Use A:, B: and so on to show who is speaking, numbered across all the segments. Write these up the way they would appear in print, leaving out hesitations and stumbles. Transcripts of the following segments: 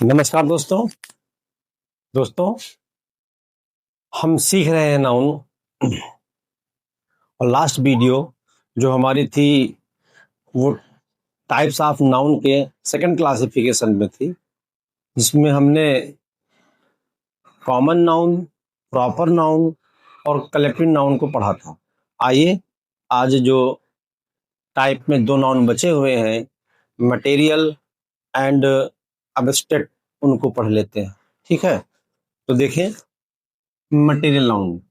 A: नमस्कार दोस्तों। हम सीख रहे हैं नाउन। और लास्ट वीडियो जो हमारी थी वो टाइप्स ऑफ नाउन के सेकंड क्लासिफिकेशन में थी, जिसमें हमने कॉमन नाउन, प्रॉपर नाउन और कलेक्टिव नाउन को पढ़ा था। आइए आज जो टाइप में दो नाउन बचे हुए हैं, मटेरियल एंड अब्स्ट्रैक्ट, उनको पढ़ लेते हैं। ठीक है, तो देखें मटेरियल नाउन।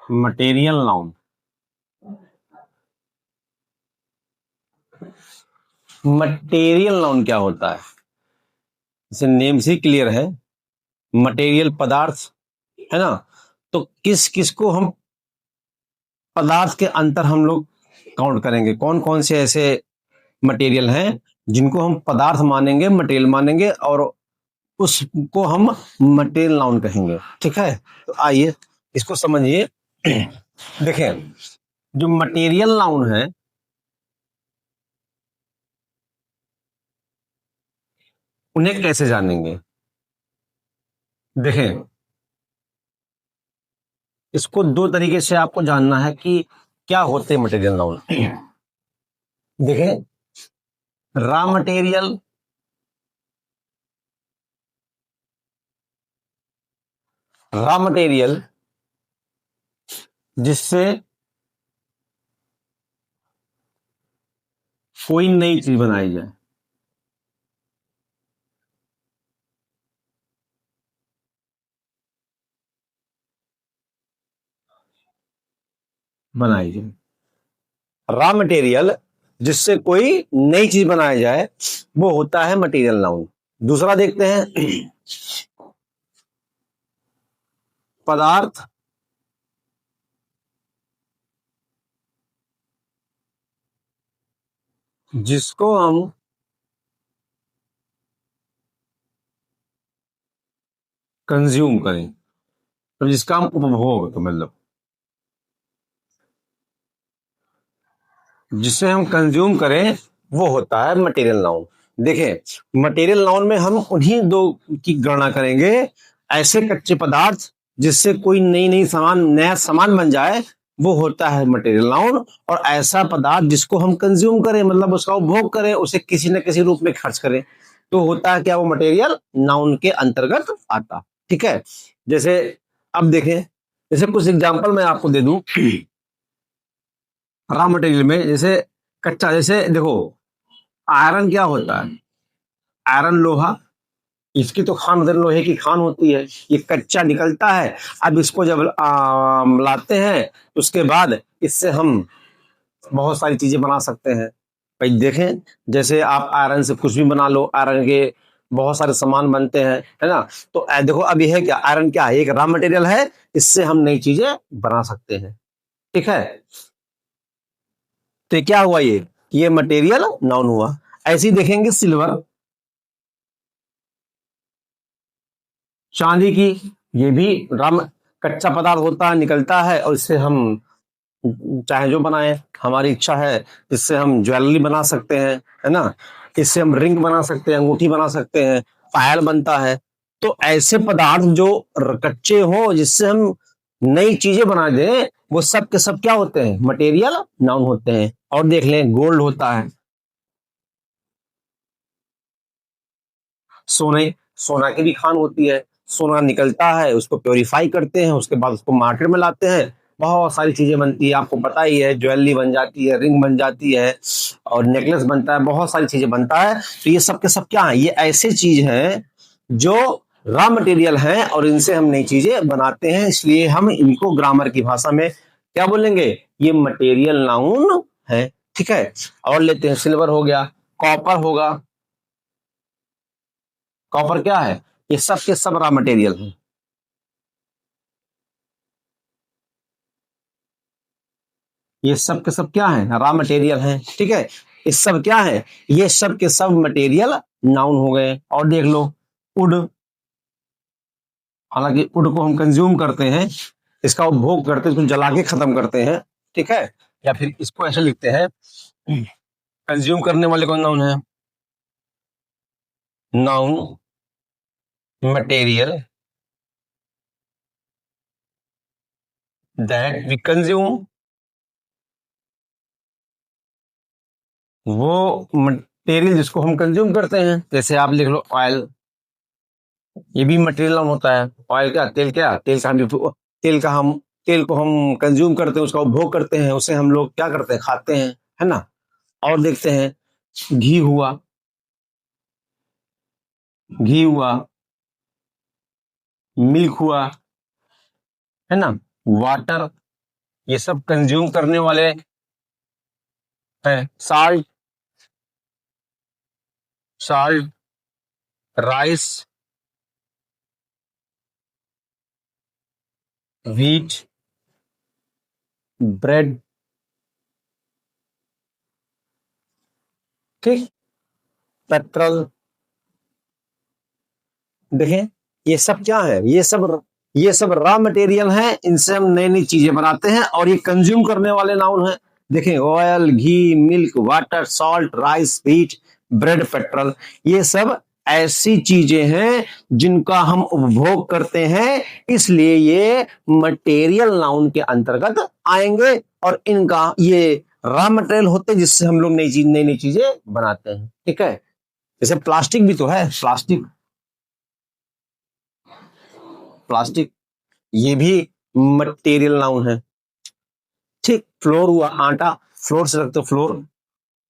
A: मटेरियल नाउन क्या होता है? जैसे नेम से क्लियर है, मटेरियल पदार्थ है ना। तो किस किस को हम पदार्थ के अंतर हम लोग काउंट करेंगे? कौन कौन से ऐसे मटेरियल हैं जिनको हम पदार्थ मानेंगे, मटेरियल मानेंगे और उसको हम मटेरियल नाउन कहेंगे। ठीक है, तो आइए इसको समझिए। देखें, जो मटेरियल नाउन है उन्हें कैसे जानेंगे? देखें, इसको दो तरीके से आपको जानना है कि क्या होते हैं मटेरियल नाउन। देखें, रॉ मटेरियल, जिससे कोई नई चीज बनाई जाए। रॉ मटेरियल जिससे कोई नई चीज बनाई जाए, वो होता है मटेरियल नाउन। दूसरा देखते हैं, पदार्थ जिसको हम कंज्यूम करें, तो जिसका हम उपभोग, तो मतलब जिसे हम कंज्यूम करें वो होता है मटेरियल नाउन। देखें, मटेरियल नाउन में हम उन्हीं दो की गणना करेंगे, ऐसे कच्चे पदार्थ जिससे कोई नया सामान बन जाए, वो होता है मटेरियल नाउन। और ऐसा पदार्थ जिसको हम कंज्यूम करें, मतलब उसका उपभोग करें, उसे किसी न किसी रूप में खर्च करें, तो होता है क्या? वो मटेरियल नाउन के अंतर्गत आता। ठीक है, जैसे अब देखें, जैसे कुछ एग्जांपल मैं आपको दे दूं रॉ मटेरियल में। जैसे कच्चा, जैसे देखो, आयरन क्या होता है? आयरन लोहा, इसकी तो खान होती है, लोहे की खान होती है। ये कच्चा निकलता है। अब इसको जब लाते हैं, उसके बाद इससे हम बहुत सारी चीजें बना सकते हैं। भाई देखें, जैसे आप आयरन से कुछ भी बना लो, आयरन के बहुत सारे सामान बनते हैं, है ना। तो देखो, अब ये है क्या? आयरन क्या है? एक रॉ मटेरियल है, इससे हम नई चीजें बना सकते हैं। ठीक है, तो क्या हुआ? ये मटेरियल नाउन हुआ। ऐसे ही देखेंगे सिल्वर, चांदी की, ये भी रम कच्चा पदार्थ होता है, निकलता है, और इससे हम चाहे जो बनाए, हमारी इच्छा है, इससे हम ज्वेलरी बना सकते हैं, है ना। इससे हम रिंग बना सकते हैं, अंगूठी बना सकते हैं, पायल बनता है। तो ऐसे पदार्थ जो कच्चे हो, जिससे हम नई चीजें बना दें, वो सब के सब क्या होते हैं? मटेरियल नाउन होते हैं। और देख लें, गोल्ड होता है, सोना की भी खान होती है। सोना निकलता है, उसको प्योरीफाई करते हैं, उसके बाद उसको मार्केट में लाते हैं, बहुत सारी चीजें बनती है, आपको पता ही है। ज्वेलरी बन जाती है, रिंग बन जाती है, और नेकलेस बनता है, बहुत सारी चीजें बनता है। तो ये सब के सब क्या है? ये ऐसे चीज हैं जो रॉ मटेरियल हैं, और इनसे हम नई चीजें बनाते हैं। इसलिए हम इनको ग्रामर की भाषा में क्या बोलेंगे? ये मटेरियल नाउन है। ठीक है, और लेते हैं, सिल्वर हो गया, कॉपर होगा। कॉपर क्या है? ये सब के सब रॉ मटेरियल है। ये सब के सब क्या है? रॉ मटेरियल है। ठीक है, इस सब क्या है? ये सब के सब मटेरियल नाउन हो गए। और देख लो, वुड, हालांकि वुड को हम कंज्यूम करते हैं, इसका उपभोग करते हैं, इसको जला के खत्म करते हैं। ठीक है, या फिर इसको ऐसे लिखते हैं, कंज्यूम करने वाले कौन नाउन है? Noun material that we consume, वो मटेरियल जिसको हम कंज्यूम करते हैं। जैसे आप लिख लो ऑयल, ये भी मटेरियल नाउन होता है। ऑयल क्या तेल का हम तेल को हम कंज्यूम करते हैं, उसका उपभोग करते हैं, उसे हम लोग क्या करते हैं, खाते हैं, है ना। और देखते हैं घी हुआ, घी हुआ, मिल्क हुआ, है ना, वाटर, ये सब कंज्यूम करने वाले हैं। Salt, salt, rice, wheat, bread, ठीक, पेट्रोल। देखें, ये सब क्या है, ये सब रॉ मटेरियल हैं, इनसे हम नई नई चीजें बनाते हैं, और ये कंज्यूम करने वाले नाउन हैं। देखें, oil, ghee, milk, water, salt, rice, wheat, bread, petrol, ये सब ऐसी चीजें हैं जिनका हम उपभोग करते हैं, इसलिए ये मटेरियल नाउन के अंतर्गत आएंगे, और इनका ये रॉ मटेरियल होते हैं जिससे हम लोग नई नई चीजें बनाते हैं। ठीक है, जैसे प्लास्टिक भी तो है, प्लास्टिक, प्लास्टिक ये भी मटेरियल नाउन है। ठीक, फ्लोर हुआ, आटा, फ्लोर से रखते हो, फ्लोर,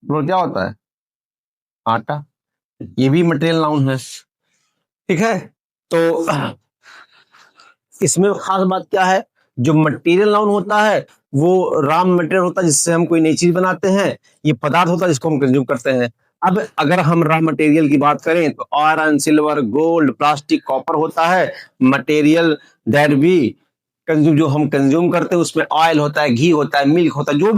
A: फ्लोर क्या होता है, आटा, ये भी मटेरियल नाउन है। ठीक है, तो इसमें खास बात क्या है, जो मटेरियल नाउन होता है वो रॉ मटेरियल होता है जिससे हम कोई नई चीज बनाते हैं, ये पदार्थ होता है जिसको हम कंज्यूम करते हैं। अब अगर हम रॉ मटेरियल की बात करें तो iron, silver, gold, plastic, copper होता है मटेरियल दैट भी कंज्यूम, जो हम कंज्यूम करते हैं उसमें ऑयल होता है, घी होता है, मिल्क होता है, जो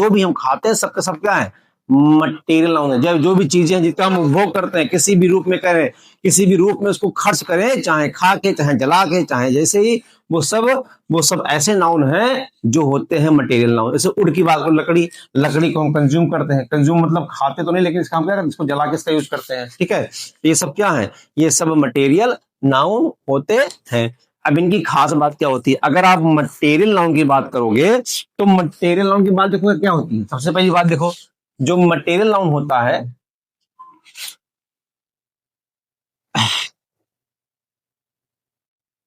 A: भी हम खाते हैं सबका सब क्या है, मटेरियल नाउन है। जब जो भी चीजें हैं जिसका हम उपभोग करते हैं, किसी भी रूप में करें, किसी भी रूप में उसको खर्च करें, चाहे खा के, चाहे जला के, चाहे जैसे ही, वो सब वो सब ऐसे नाउन हैं जो होते हैं मटेरियल नाउन। जैसे उड की बात करो, लकड़ी, लकड़ी को हम कंज्यूम करते हैं, कंज्यूम मतलब खाते तो नहीं, लेकिन इसका हम क्या करते हैं, इसको जला के इसका यूज करते हैं। ठीक है, ये सब क्या है, ये सब मटेरियल नाउन होते हैं। अब इनकी खास बात क्या होती है, अगर आप मटेरियल नाउन की बात करोगे तो मटेरियल नाउन की बात देखो क्या होती है। सबसे पहली बात देखो, जो मटेरियल नाउन होता है,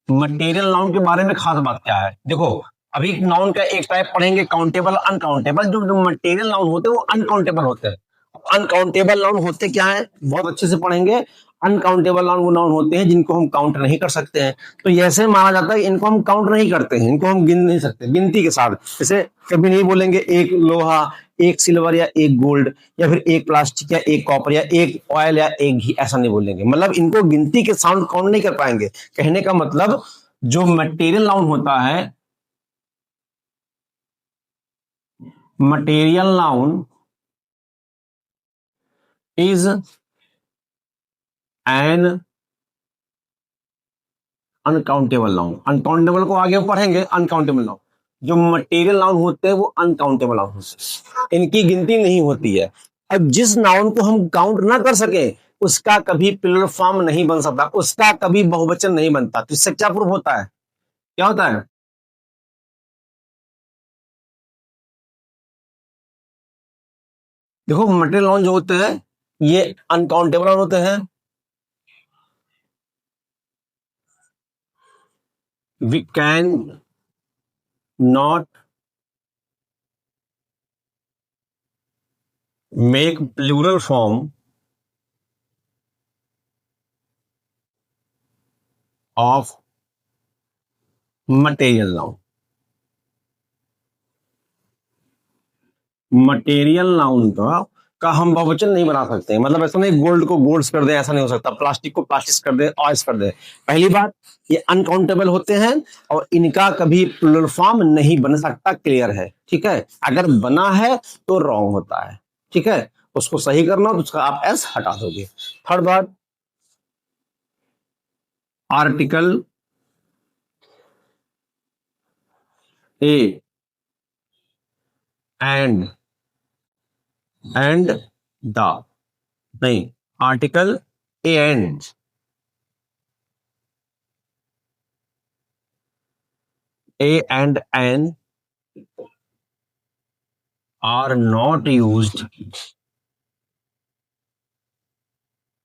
A: मटेरियल नाउन के बारे में खास बात क्या है, देखो, अभी नाउन का एक टाइप पढ़ेंगे काउंटेबल, अनकाउंटेबल। जो मटेरियल नाउन होते हैं वो अनकाउंटेबल होते हैं। अनकाउंटेबल नाउन होते क्या है, बहुत अच्छे से पढ़ेंगे। अनकाउंटेबल नाउन वो नाउन होते हैं जिनको हम काउंट नहीं कर सकते हैं। तो ऐसे माना जाता है इनको हम काउंट नहीं करते हैं, इनको हम गिन नहीं सकते गिनती के साथ। जैसे कभी नहीं बोलेंगे एक लोहा, एक सिल्वर, या एक गोल्ड, या फिर एक प्लास्टिक, या एक कॉपर, या एक ऑयल, या एक घी, ऐसा नहीं बोलेंगे। मतलब इनको गिनती के साउंड काउंट नहीं कर पाएंगे। कहने का मतलब, जो मटेरियल नाउन होता है, material noun is an uncountable noun. Uncountable को आगे पढ़ेंगे, अनकाउंटेबल नाउन, जो मटेरियल नाउन होते हैं वो अनकाउंटेबल नाउन होते हैं, इनकी गिनती नहीं होती है। अब जिस नाउन को हम काउंट ना कर सके उसका कभी प्लूरल फॉर्म नहीं बन सकता, उसका कभी बहुवचन नहीं बनता। तो इससे क्या प्रूफ होता है, क्या होता है, देखो मटेरियल नाउन जो होते हैं ये अनकाउंटेबल नाउन होते हैं। We can not make plural form of material noun. Material noun का हम बहुवचन नहीं बना सकते। मतलब ऐसा नहीं गोल्ड को गोल्ड्स कर दे, ऐसा नहीं हो सकता। प्लास्टिक को प्लास्टिक्स कर दे, ऑयल्स कर दे। पहली बात, ये अनकाउंटेबल होते हैं और इनका कभी प्लूरल फॉर्म नहीं बन सकता। क्लियर है, ठीक है। अगर बना है तो रॉन्ग होता है, ठीक है। उसको सही करना तो उसका आप एस हटा दोगे। थर्ड बात, article a and and the, नहीं, article and an are not used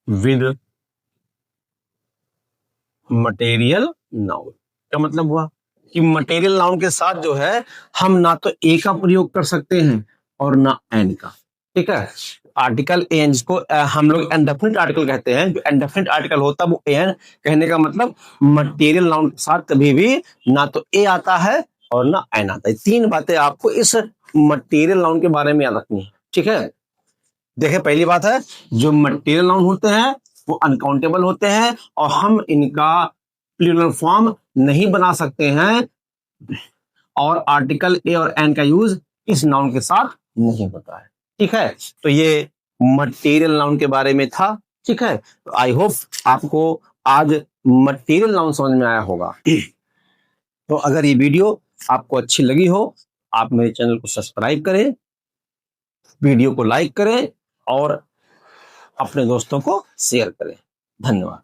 A: with material noun. क्या मतलब हुआ कि मटेरियल नाउन के साथ जो है हम ना तो ए का प्रयोग कर सकते हैं और ना एन का। ठीक है, आर्टिकल एन जिसको हम लोग इंडेफिनिट आर्टिकल कहते हैं, जो इंडेफिनिट आर्टिकल होता है वो एन, कहने का मतलब मटेरियल नाउन के साथ कभी भी ना तो ए आता है और ना एन आता है। तीन बातें आपको इस मटेरियल नाउन के बारे में याद रखनी है। ठीक है, देखिए पहली बात है, जो मटेरियल नाउन होते हैं वो अनकाउंटेबल होते हैं और हम इनका प्लूरल फॉर्म नहीं बना सकते हैं, और आर्टिकल ए और एन का यूज इस नाउन के साथ नहीं होता है। ठीक है, तो ये मटेरियल नाउन के बारे में था। ठीक है, तो आई होप आपको आज मटेरियल नाउन समझ में आया होगा। तो अगर ये वीडियो आपको अच्छी लगी हो, आप मेरे चैनल को सब्सक्राइब करें, वीडियो को लाइक करें और अपने दोस्तों को शेयर करें। धन्यवाद।